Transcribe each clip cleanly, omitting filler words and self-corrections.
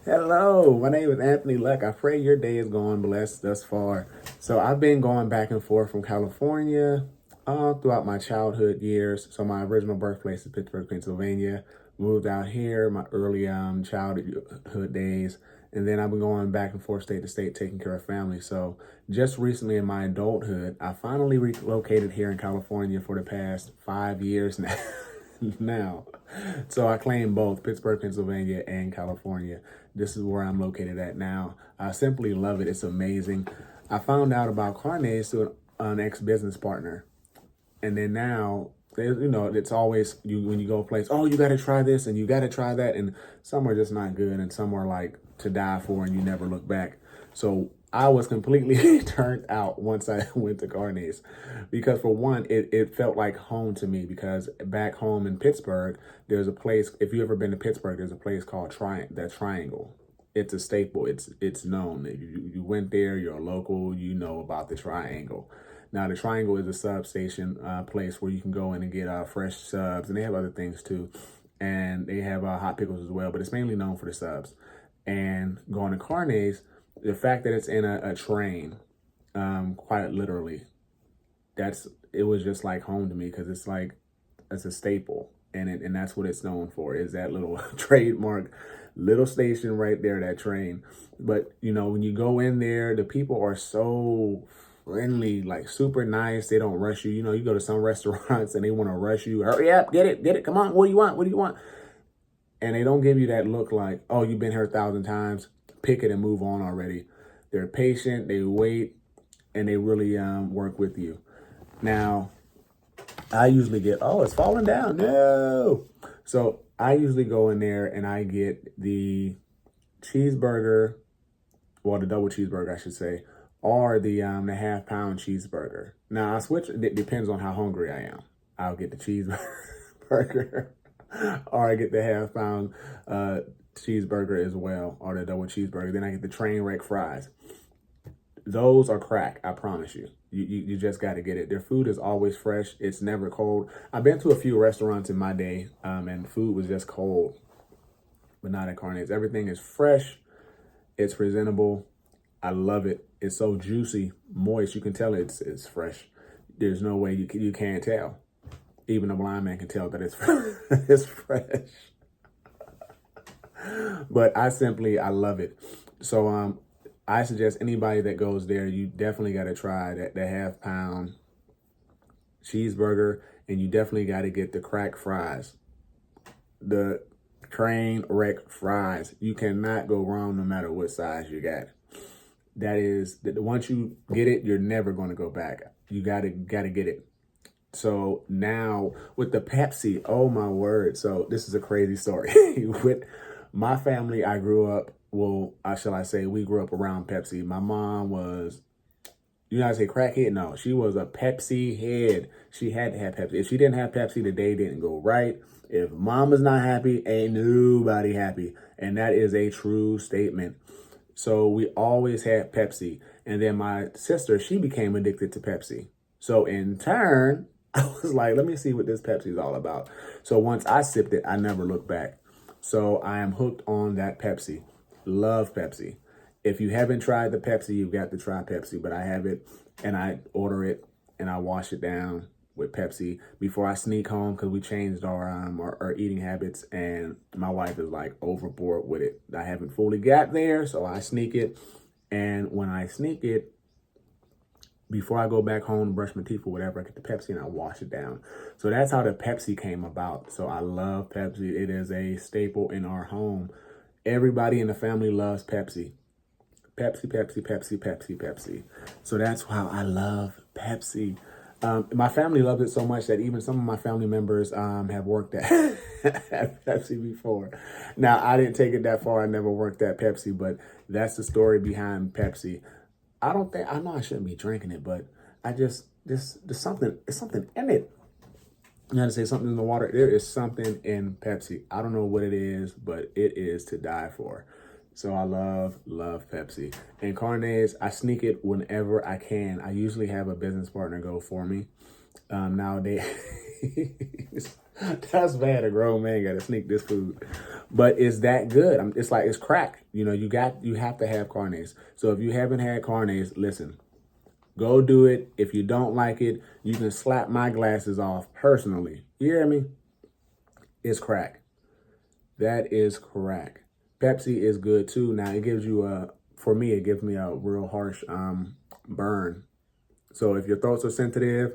Hello, my name is Anthony Luck. I pray your day is going blessed thus far. So I've been going back and forth from California throughout my childhood years. So my original birthplace is Pittsburgh, Pennsylvania. Moved out here my early childhood days, and then I've been going back and forth state to state taking care of family. So just recently in my adulthood, I finally relocated here in California for the past 5 years now. now. So I claim both Pittsburgh, Pennsylvania, and California. This is where I'm located at now. I simply love it. It's amazing. I found out about carnes through an ex-business partner. And then now, it's always you when you go place, oh, you got to try this and you got to try that. And some are just not good and some are like to die for and you never look back. So I was completely turned out once I went to Carnes because for one, it felt like home to me because back home in Pittsburgh, there's a place, if you've ever been to Pittsburgh, there's a place called the Triangle. It's a staple. It's known. If you went there, you're a local, you know about the Triangle. Now, the Triangle is a substation place where you can go in and get fresh subs, and they have other things too. And they have hot pickles as well, but it's mainly known for the subs. And going to Carnes, the fact that it's in a train, quite literally, it was just like home to me because it's a staple, and that's what it's known for is that little trademark little station right there, that train. But when you go in there, the people are so friendly, like super nice. They don't rush you. You go to some restaurants and they want to rush you. Hurry up, get it. Come on, what do you want? What do you want? And they don't give you that look like, oh, you've been here 1,000 times. Pick it and move on already. They're patient. They wait, and they really work with you. Now, I usually get, oh, it's falling down. No. So I usually go in there and I get the cheeseburger, well, the double cheeseburger, I should say, or the half-pound cheeseburger. Now, I switch. It depends on how hungry I am. I'll get the cheeseburger, or I get the half-pound cheeseburger as well, or the double cheeseburger. Then I get the train wreck fries. Those are crack, I promise you. You just got to get it. Their food is always fresh. It's never cold. I've been to a few restaurants in my day, and food was just cold, but not at Carnes. Everything is fresh. It's presentable. I love it. It's so juicy, moist. You can tell it's fresh. There's no way you can't tell. Even a blind man can tell that it's it's fresh. But I love it. So I suggest anybody that goes there, you definitely got to try the half-pound cheeseburger, and you definitely got to get the crack fries, the train wreck fries. You cannot go wrong no matter what size you got. That is, once you get it, you're never going to go back. You gotta get it. So now with the Pepsi, oh my word. So this is a crazy story. With my family, I grew up, well, shall I say, we grew up around Pepsi. My mom was, I say crackhead? No, she was a Pepsi head. She had to have Pepsi. If she didn't have Pepsi, the day didn't go right. If mama's not happy, ain't nobody happy. And that is a true statement. So we always had Pepsi. And then my sister, she became addicted to Pepsi. So in turn, I was like, let me see what this Pepsi is all about. So once I sipped it, I never looked back. So I am hooked on that Pepsi. Love Pepsi. If you haven't tried the Pepsi, you've got to try Pepsi. But I have it and I order it and I wash it down with Pepsi before I sneak home because we changed our eating habits, and my wife is like overboard with it. I haven't fully got there, so I sneak it. And when I sneak it, before I go back home to brush my teeth or whatever, I get the Pepsi and I wash it down. So that's how the Pepsi came about. So I love Pepsi. It is a staple in our home. Everybody in the family loves Pepsi. Pepsi, Pepsi, Pepsi, Pepsi, Pepsi. So that's how I love Pepsi. My family loves it so much that even some of my family members have worked at, at Pepsi before. Now, I didn't take it that far. I never worked at Pepsi, but that's the story behind Pepsi. I know I shouldn't be drinking it, but there's something, it's something in it. You gotta say something in the water. There is something in Pepsi. I don't know what it is, but it is to die for. So I love Pepsi. And Carnes, I sneak it whenever I can. I usually have a business partner go for me. Nowadays. That's bad. A grown man got to sneak this food, but it's that good. It's like it's crack. You know, you have to have carnes. So if you haven't had carnes, listen, go do it. If you don't like it, you can slap my glasses off personally. You hear me? It's crack. That is crack. Pepsi is good too. Now it gives you for me, it gives me a real harsh burn. So if your throats are sensitive,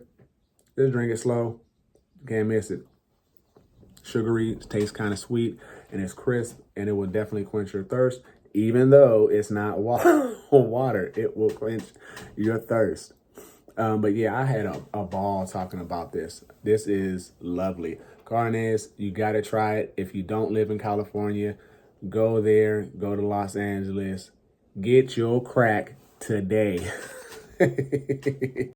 just drink it slow. Can't miss it. Sugary, tastes kind of sweet, and it's crisp, and it will definitely quench your thirst. Even though it's not water, it will quench your thirst. But yeah, I had a ball talking about this. This is lovely. Carnes, you got to try it. If you don't live in California, go there, go to Los Angeles, get your crack today.